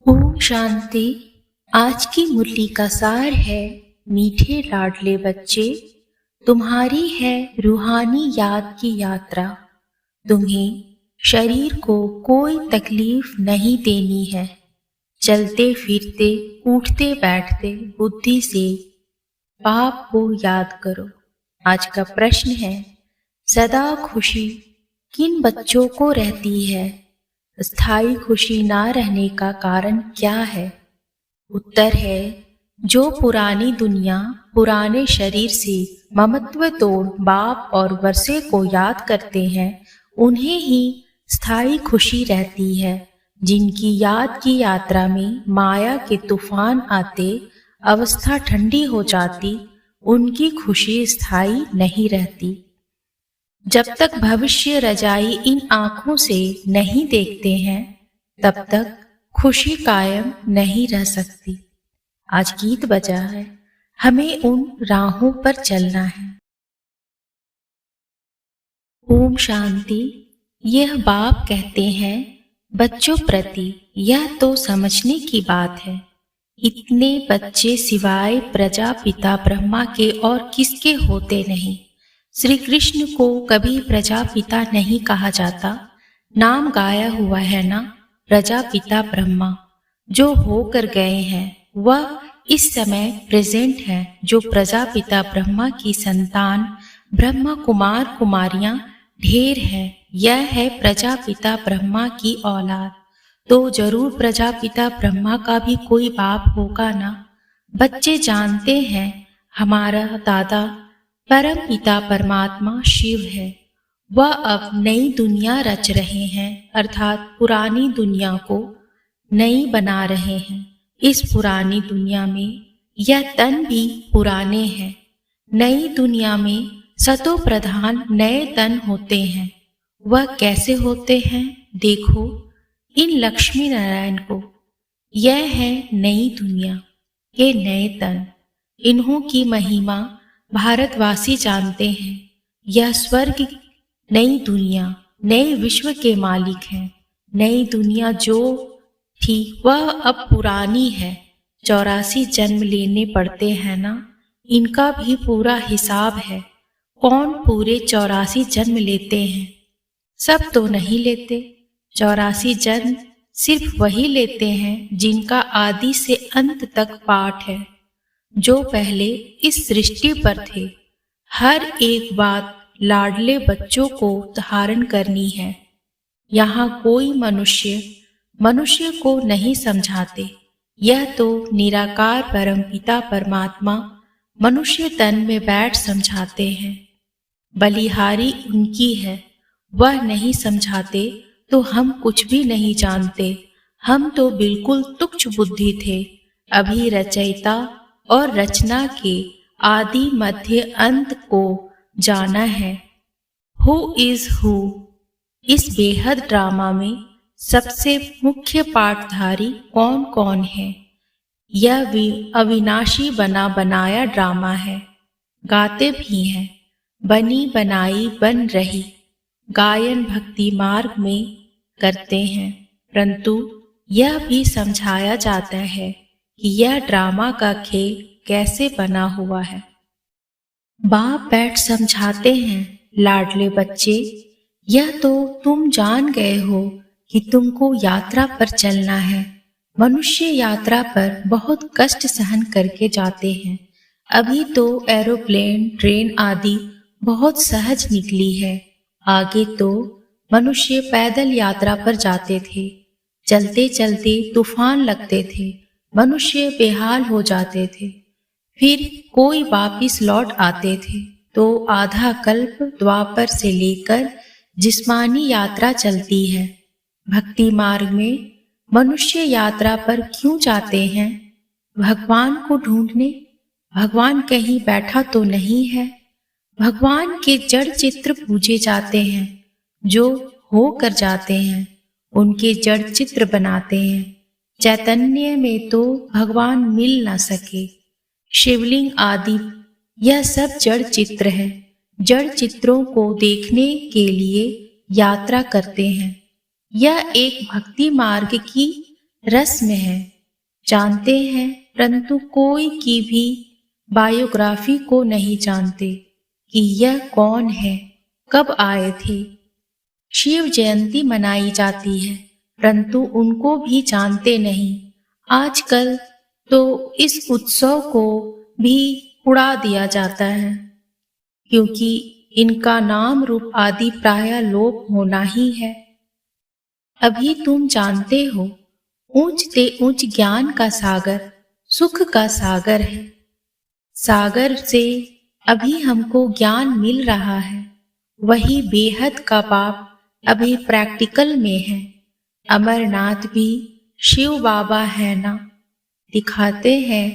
ओम शांति। आज की मुरली का सार है, मीठे लाडले बच्चे, तुम्हारी है रूहानी याद की यात्रा। तुम्हें शरीर को कोई तकलीफ नहीं देनी है। चलते फिरते उठते बैठते बुद्धि से पाप को याद करो। आज का प्रश्न है, सदा खुशी किन बच्चों को रहती है? स्थायी खुशी ना रहने का कारण क्या है? उत्तर है, जो पुरानी दुनिया पुराने शरीर से ममत्व तोड़ बाप और वर्षे को याद करते हैं, उन्हें ही स्थायी खुशी रहती है। जिनकी याद की यात्रा में माया के तूफान आते, अवस्था ठंडी हो जाती, उनकी खुशी स्थायी नहीं रहती। जब तक भविष्य रजाई इन आँखों से नहीं देखते हैं, तब तक खुशी कायम नहीं रह सकती। आज गीत बजा है, हमें उन राहों पर चलना है। ओम शांति। यह बाप कहते हैं, बच्चों प्रति यह तो समझने की बात है, इतने बच्चे सिवाय प्रजापिता ब्रह्मा के और किसके होते नहीं। श्री कृष्ण को कभी प्रजापिता नहीं कहा जाता। नाम गाया हुआ है ना, प्रजापिता ब्रह्मा। जो होकर गए हैं वह इस समय प्रेजेंट है। जो प्रजापिता ब्रह्मा की संतान ब्रह्मा कुमार कुमारियां ढेर है, यह है प्रजापिता ब्रह्मा की औलाद। तो जरूर प्रजापिता ब्रह्मा का भी कोई बाप होगा ना। बच्चे जानते हैं हमारा दादा परम पिता परमात्मा शिव है। वह अब नई दुनिया रच रहे हैं, अर्थात पुरानी दुनिया को नई बना रहे हैं। इस पुरानी दुनिया में यह तन भी पुराने हैं। नई दुनिया में सतो प्रधान नए तन होते हैं। वह कैसे होते हैं? देखो इन लक्ष्मी नारायण को। यह है नई दुनिया के नए तन। इन्हों की महिमा भारतवासी जानते हैं। यह स्वर्ग नई दुनिया नए विश्व के मालिक हैं। नई दुनिया जो थी वह अब पुरानी है। 84 जन्म लेने पड़ते हैं ना, इनका भी पूरा हिसाब है। कौन पूरे 84 जन्म लेते हैं? सब तो नहीं लेते। 84 जन्म सिर्फ वही लेते हैं जिनका आदि से अंत तक पाठ है, जो पहले इस सृष्टि पर थे। हर एक बात लाडले बच्चों को धारण करनी है। यहाँ कोई मनुष्य को नहीं समझाते। यह तो निराकार परमपिता परमात्मा मनुष्य तन में बैठ समझाते हैं। बलिहारी उनकी है, वह नहीं समझाते तो हम कुछ भी नहीं जानते। हम तो बिल्कुल तुच्छ बुद्धि थे। अभी रचयिता और रचना के आदि मध्य अंत को जाना है। Who is who. इस बेहद ड्रामा में सबसे मुख्य पाठधारी कौन कौन है? यह अविनाशी बना बनाया ड्रामा है। गाते भी हैं, बनी बनाई बन रही। गायन भक्ति मार्ग में करते हैं, परंतु यह भी समझाया जाता है कि यह ड्रामा का खेल कैसे बना हुआ है। बाप बैठ समझाते हैं, लाडले बच्चे, यह तो तुम जान गए हो कि तुमको यात्रा पर चलना है। मनुष्य यात्रा पर बहुत कष्ट सहन करके जाते हैं। अभी तो एरोप्लेन ट्रेन आदि बहुत सहज निकली है। आगे तो मनुष्य पैदल यात्रा पर जाते थे। चलते चलते तूफान लगते थे, मनुष्य बेहाल हो जाते थे। फिर कोई वापिस लौट आते थे तो आधा कल्प द्वापर से लेकर जिस्मानी यात्रा चलती है। भक्ति मार्ग में मनुष्य यात्रा पर क्यों जाते हैं? भगवान को ढूंढने। भगवान कहीं बैठा तो नहीं है। भगवान के जड़ चित्र पूजे जाते हैं। जो हो कर जाते हैं उनके जड़ चित्र बनाते हैं। चैतन्य में तो भगवान मिल न सके। शिवलिंग आदि यह सब जड़ चित्र है। जड़ चित्रों को देखने के लिए यात्रा करते हैं। यह एक भक्ति मार्ग की रस्म है, जानते हैं, परंतु कोई की भी बायोग्राफी को नहीं जानते कि यह कौन है, कब आए थे। शिव जयंती मनाई जाती है, परंतु उनको भी जानते नहीं। आजकल तो इस उत्सव को भी उड़ा दिया जाता है, क्योंकि इनका नाम रूप आदि प्राय लोप होना ही है। अभी तुम जानते हो, ऊंच ते ऊंच ज्ञान का सागर सुख का सागर है। सागर से अभी हमको ज्ञान मिल रहा है, वही बेहद का बाप अभी प्रैक्टिकल में है। अमरनाथ भी शिव बाबा है ना, दिखाते हैं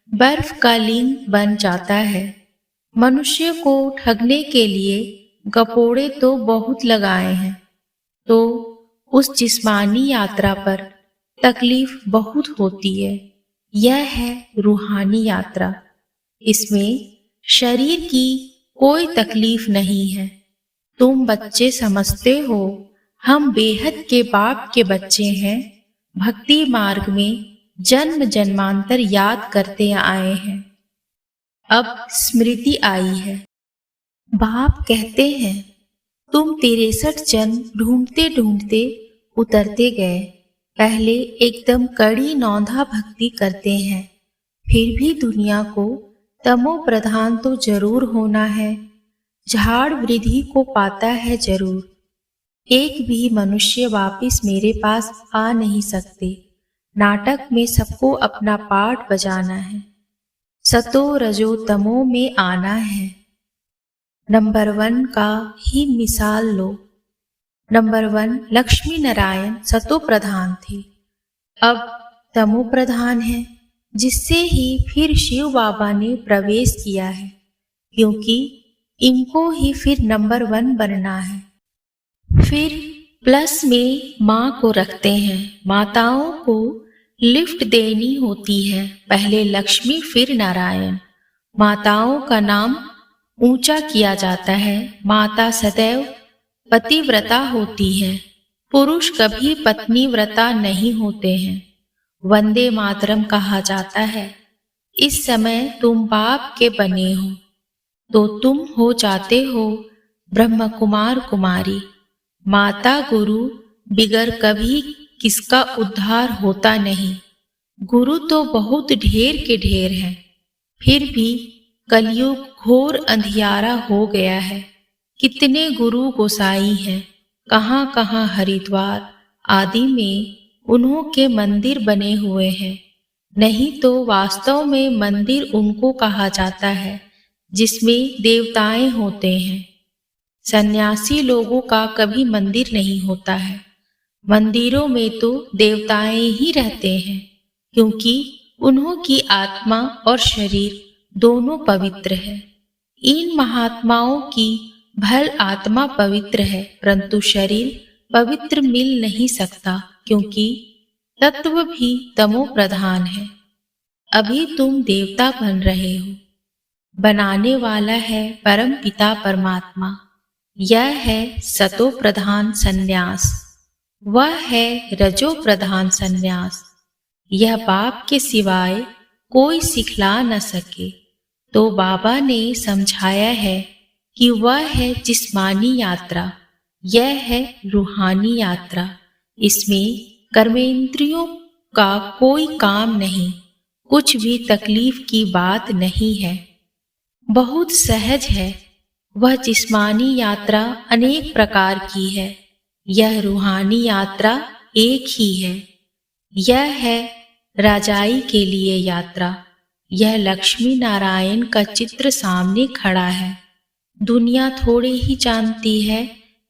बर्फ का लिंग बन जाता है। मनुष्य को ठगने के लिए गपोड़े तो बहुत लगाए हैं, तो उस जिस्मानी यात्रा पर तकलीफ बहुत होती है। यह है रूहानी यात्रा। इसमें शरीर की कोई तकलीफ नहीं है। तुम बच्चे समझते हो हम बेहद के बाप के बच्चे हैं, भक्ति मार्ग में जन्म जन्मांतर याद करते आए हैं। अब स्मृति आई है। बाप कहते हैं तुम 63 जन्म ढूंढते ढूंढते उतरते गए। पहले एकदम कड़ी नौंधा भक्ति करते हैं, फिर भी दुनिया को तमो प्रधान तो जरूर होना है। झाड़ वृद्धि को पाता है जरूर। एक भी मनुष्य वापिस मेरे पास आ नहीं सकते। नाटक में सबको अपना पार्ट बजाना है, सतो रजो तमो में आना है। नंबर 1 का ही मिसाल लो। नंबर 1 लक्ष्मी नारायण सतो प्रधान थे, अब तमो प्रधान है, जिससे ही फिर शिव बाबा ने प्रवेश किया है, क्योंकि इनको ही फिर नंबर 1 बनना है। फिर प्लस में माँ को रखते हैं। माताओं को लिफ्ट देनी होती है, पहले लक्ष्मी फिर नारायण। माताओं का नाम ऊंचा किया जाता है। माता सदैव पतिव्रता होती है, पुरुष कभी पत्नी व्रता नहीं होते हैं। वंदे मातरम कहा जाता है। इस समय तुम बाप के बने हो तो तुम हो जाते हो ब्रह्म कुमार कुमारी। माता गुरु बिगर कभी किसका उद्धार होता नहीं। गुरु तो बहुत ढेर के ढेर हैं, फिर भी कलयुग घोर अंधियारा हो गया है। कितने गुरु गोसाई हैं, कहाँ कहाँ हरिद्वार आदि में उन्हों के मंदिर बने हुए हैं। नहीं तो वास्तव में मंदिर उनको कहा जाता है जिसमें देवताएं होते हैं। सन्यासी लोगों का कभी मंदिर नहीं होता है। मंदिरों में तो देवताएं ही रहते हैं, क्योंकि उन्हों की आत्मा और शरीर दोनों पवित्र है। इन महात्माओं की भल आत्मा पवित्र है, परंतु शरीर पवित्र मिल नहीं सकता, क्योंकि तत्व भी तमो प्रधान है। अभी तुम देवता बन रहे हो। बनाने वाला है परम पिता परमात्मा। यह है सतो प्रधान संन्यास, वह है रजो प्रधान संन्यास। यह बाप के सिवाय कोई सिखला न सके, तो बाबा ने समझाया है कि वह है जिस्मानी यात्रा, यह है रूहानी यात्रा। इसमें कर्मेंद्रियों का कोई काम नहीं, कुछ भी तकलीफ की बात नहीं है, बहुत सहज है। वह जिस्मानी यात्रा अनेक प्रकार की है, यह रूहानी यात्रा एक ही है। यह है राजाई के लिए यात्रा। यह लक्ष्मी नारायण का चित्र सामने खड़ा है। दुनिया थोड़े ही जानती है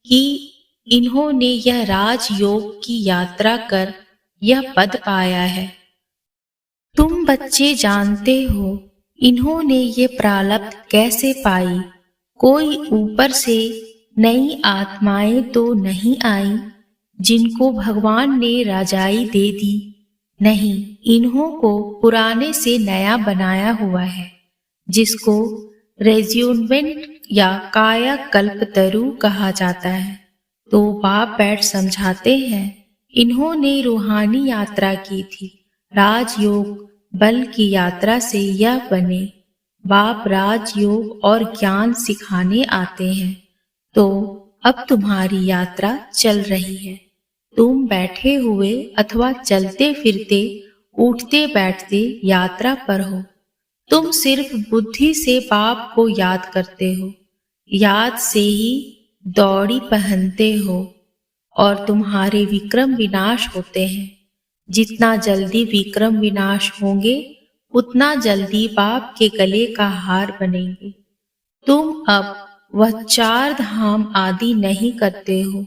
कि इन्होंने यह राजयोग की यात्रा कर यह पद पाया है। तुम बच्चे जानते हो इन्होंने ये प्रारब्ध कैसे पाई। कोई ऊपर से नई आत्माएं तो नहीं आई जिनको भगवान ने राजाई दे दी, नहीं, इन्हों को पुराने से नया बनाया हुआ है, जिसको रेज्यूमेंट या काया कल्पतरु कहा जाता है। तो बाप बैठ समझाते हैं, इन्होंने रूहानी यात्रा की थी। राजयोग बल की यात्रा से यह बने। बाप राजयोग और ज्ञान सिखाने आते हैं। तो अब तुम्हारी यात्रा चल रही है। तुम बैठे हुए अथवा चलते फिरते, उठते बैठते यात्रा पर हो। तुम सिर्फ बुद्धि से बाप को याद करते हो, याद से ही दौड़ी पहनते हो और तुम्हारे विक्रम विनाश होते हैं। जितना जल्दी विक्रम विनाश होंगे, उतना जल्दी बाप के गले का हार बनेंगे। तुम अब वह 4 धाम आदि नहीं करते हो।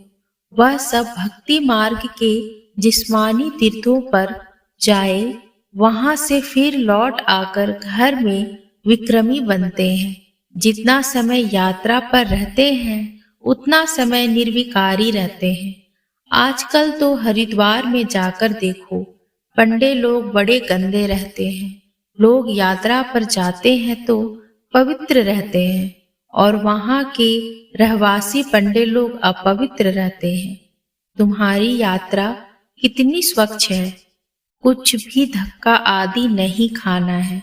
वह सब भक्ति मार्ग के जिस्मानी तीर्थों पर जाए, वहां से फिर लौट आकर घर में विक्रमी बनते हैं। जितना समय यात्रा पर रहते हैं, उतना समय निर्विकारी रहते हैं। आजकल तो हरिद्वार में जाकर देखो, पंडे लोग बड़े गंदे रहते हैं। लोग यात्रा पर जाते हैं तो पवित्र रहते हैं और वहां के रहवासी पंडे लोग अपवित्र रहते हैं। तुम्हारी यात्रा कितनी स्वच्छ है। कुछ भी धक्का आदि नहीं खाना है।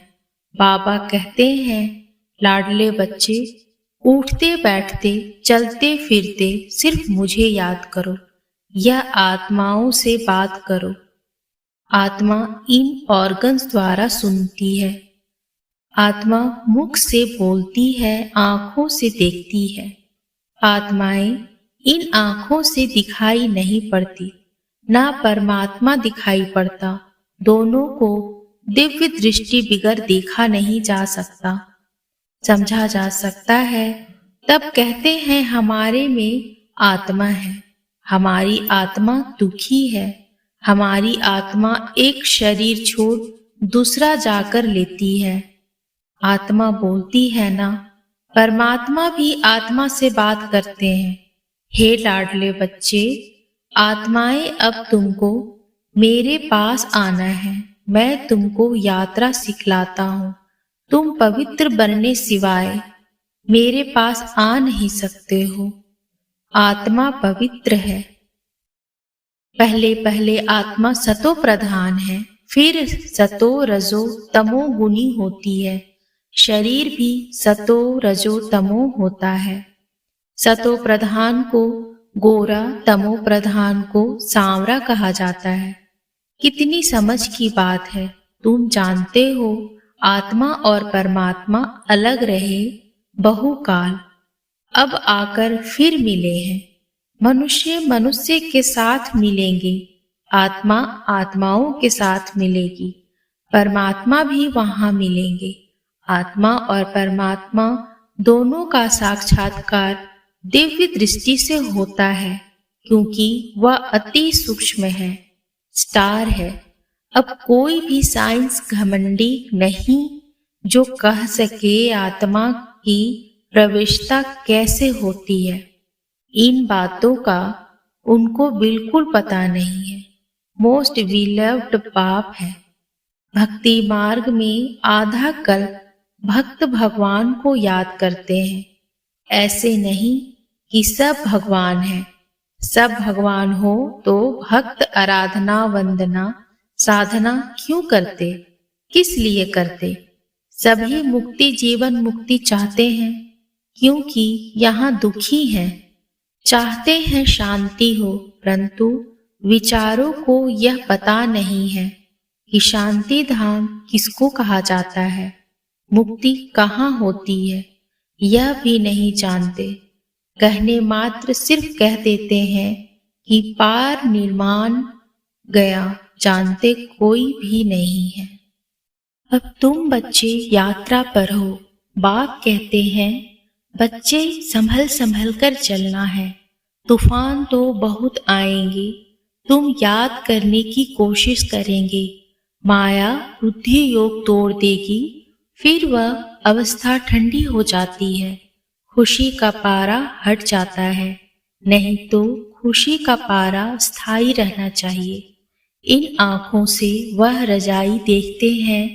बाबा कहते हैं, लाडले बच्चे, उठते बैठते चलते फिरते सिर्फ मुझे याद करो। यह आत्माओं से बात करो। आत्मा इन ऑर्गन्स द्वारा सुनती है। आत्मा मुख से बोलती है, आंखों से देखती है। आत्माएं इन आंखों से दिखाई नहीं पड़ती, ना परमात्मा दिखाई पड़ता। दोनों को दिव्य दृष्टि बिगर देखा नहीं जा सकता। समझा जा सकता है, तब कहते हैं हमारे में आत्मा है। हमारी आत्मा दुखी है। हमारी आत्मा एक शरीर छोड़ दूसरा जाकर लेती है। आत्मा बोलती है ना, परमात्मा भी आत्मा से बात करते हैं। हे लाडले बच्चे, आत्माएं अब तुमको मेरे पास आना है। मैं तुमको यात्रा सिखलाता हूँ। तुम पवित्र बनने सिवाय मेरे पास आ नहीं सकते हो। आत्मा पवित्र है। पहले पहले आत्मा सतो प्रधान है, फिर सतो रजो तमो गुनी होती है। शरीर भी सतो रजो तमो होता है। सतो प्रधान को गोरा, तमो प्रधान को सांवरा कहा जाता है। कितनी समझ की बात है। तुम जानते हो, आत्मा और परमात्मा अलग रहे बहुकाल, अब आकर फिर मिले हैं। मनुष्य मनुष्य के साथ मिलेंगे, आत्मा आत्माओं के साथ मिलेगी, परमात्मा भी वहां मिलेंगे। आत्मा और परमात्मा दोनों का साक्षात्कार दिव्य दृष्टि से होता है, क्योंकि वह अति सूक्ष्म है, स्टार है। अब कोई भी साइंस घमंडी नहीं जो कह सके आत्मा की प्रवेशता कैसे होती है। इन बातों का उनको बिल्कुल पता नहीं है। मोस्ट बिलव्ड बाप है। भक्ति मार्ग में आधा कल्प भक्त भगवान को याद करते हैं। ऐसे नहीं कि सब भगवान है। सब भगवान हो तो भक्त आराधना वंदना साधना क्यों करते, किस लिए करते? सभी मुक्ति जीवन मुक्ति चाहते हैं, क्योंकि यहाँ दुखी हैं। चाहते हैं शांति हो, परंतु विचारों को यह पता नहीं है कि शांति धाम किसको कहा जाता है, मुक्ति कहाँ होती है, यह भी नहीं जानते। कहने मात्र सिर्फ कह देते हैं कि पार निर्माण गया, जानते कोई भी नहीं है। अब तुम बच्चे यात्रा पर हो। बाप कहते हैं, बच्चे संभल संभल कर चलना है। तूफान तो बहुत आएंगे, तुम याद करने की कोशिश करेंगे। माया बुद्धि योग तोड़ देगी, फिर वह अवस्था ठंडी हो जाती है। खुशी का पारा हट जाता है, नहीं तो खुशी का पारा स्थायी रहना चाहिए। इन आँखों से वह रजाई देखते हैं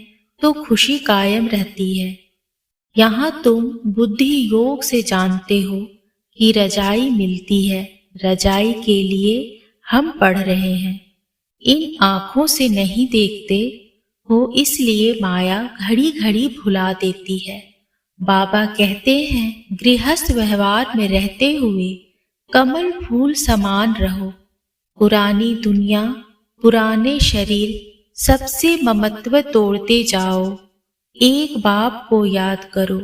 तो खुशी कायम रहती है। यहाँ तुम बुद्धि योग से जानते हो कि रजाई मिलती है। रजाई के लिए हम पढ़ रहे हैं। इन आँखों से नहीं देखते हो, इसलिए माया घड़ी घड़ी भुला देती है। बाबा कहते हैं गृहस्थ व्यवहार में रहते हुए कमल फूल समान रहो। पुरानी दुनिया, पुराने शरीर, सबसे ममत्व तोड़ते जाओ। एक बाप को याद करो।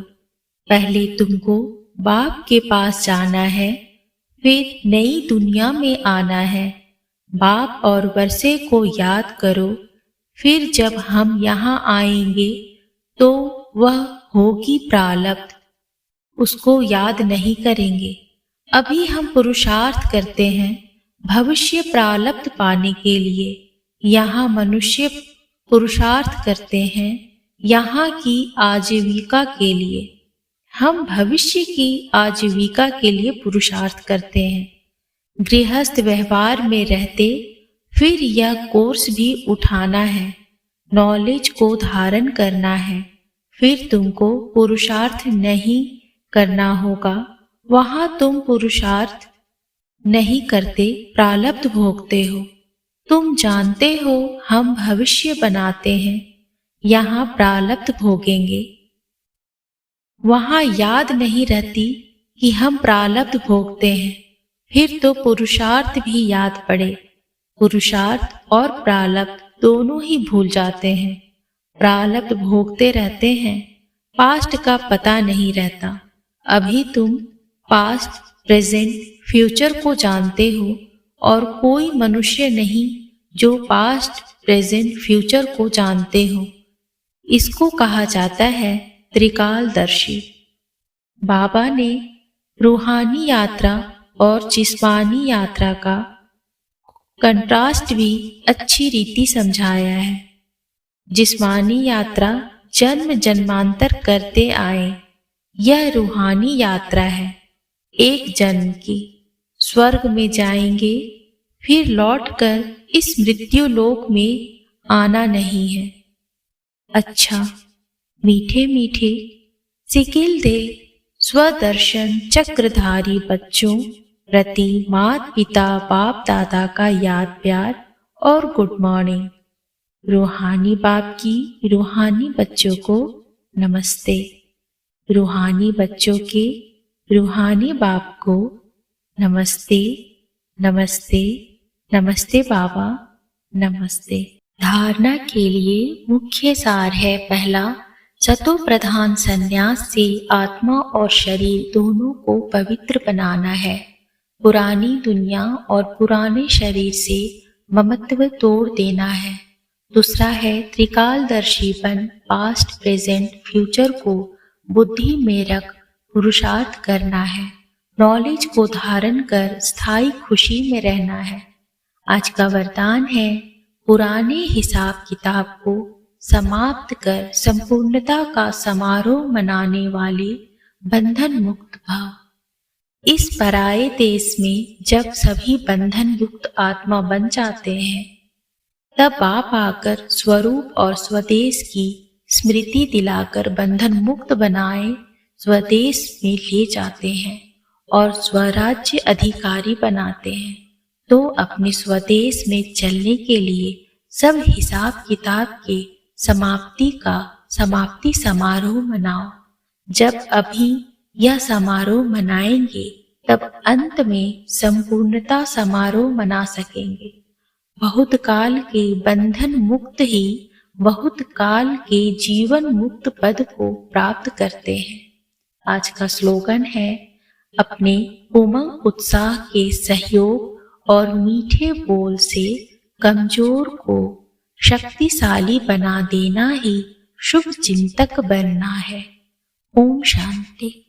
पहले तुमको बाप के पास जाना है, फिर नई दुनिया में आना है। बाप और वर्षे को याद करो, फिर जब हम यहाँ आएंगे तो वह होगी प्रारब्ध, उसको याद नहीं करेंगे। अभी हम पुरुषार्थ करते हैं भविष्य प्रारब्ध पाने के लिए। यहाँ मनुष्य पुरुषार्थ करते हैं यहाँ की आजीविका के लिए। हम भविष्य की आजीविका के लिए पुरुषार्थ करते हैं। गृहस्थ व्यवहार में रहते फिर यह कोर्स भी उठाना है, नॉलेज को धारण करना है। फिर तुमको पुरुषार्थ नहीं करना होगा। वहां तुम पुरुषार्थ नहीं करते, प्रारब्ध भोगते हो। तुम जानते हो हम भविष्य बनाते हैं, यहाँ प्रारब्ध भोगेंगे। वहां याद नहीं रहती कि हम प्रारब्ध भोगते हैं, फिर तो पुरुषार्थ भी याद पड़े। पुरुषार्थ और प्रारब्ध दोनों ही भूल जाते हैं। प्रारब्ध भोगते रहते हैं, पास्ट का पता नहीं रहता। अभी तुम पास्ट, प्रेजेंट, फ्यूचर को जानते हो और कोई मनुष्य नहीं जो पास्ट, प्रेजेंट, फ्यूचर को जानते हो। इसको कहा जाता है त्रिकालदर्शी। बाबा ने रूहानी यात्रा और जिस्मानी यात्रा का कंट्रास्ट भी अच्छी रीति समझाया है। जिस्मानी यात्रा जन्म जन्मांतर करते आए, यह रूहानी यात्रा है एक जन्म की। स्वर्ग में जाएंगे, फिर लौटकर इस मृत्यु लोक में आना नहीं है। अच्छा, मीठे मीठे सिकिल दे स्वदर्शन चक्रधारी बच्चों प्रति माता पिता बाप दादा का याद प्यार और गुड मॉर्निंग। रूहानी बाप की रूहानी बच्चों को नमस्ते। रूहानी बच्चों के रूहानी बाप को नमस्ते, नमस्ते, नमस्ते बाबा, नमस्ते। धारणा के लिए मुख्य सार है। पहला, सतो प्रधान संन्यास से आत्मा और शरीर दोनों को पवित्र बनाना है। पुरानी दुनिया और पुराने शरीर से ममत्व तोड़ देना है। दूसरा है त्रिकालदर्शीपन, पास्ट, प्रेजेंट, फ्यूचर को बुद्धि में रख पुरुषार्थ करना है। नॉलेज को धारण कर स्थायी खुशी में रहना है। आज का वरदान है पुराने हिसाब किताब को समाप्त कर संपूर्णता का समारोह मनाने वाले बंधन मुक्त भव। इस पराये देश में जब सभी बंधन युक्त आत्मा बन जाते हैं, तब बाप आकर स्वरूप और स्वदेश की स्मृति दिलाकर बंधन मुक्त बनाए स्वदेश में ले जाते हैं और स्वराज्य अधिकारी बनाते हैं। तो अपने स्वदेश में चलने के लिए सब हिसाब किताब के समाप्ति समारोह मनाओ। जब अभी यह समारोह मनाएंगे, तब अंत में संपूर्णता समारोह मना सकेंगे। बहुत काल के बंधन मुक्त ही बहुत काल के जीवन मुक्त पद को प्राप्त करते हैं। आज का स्लोगन है, अपने उमंग उत्साह के सहयोग और मीठे बोल से कमजोर को शक्तिशाली बना देना ही शुभ चिंतक बनना है। ओम शांति।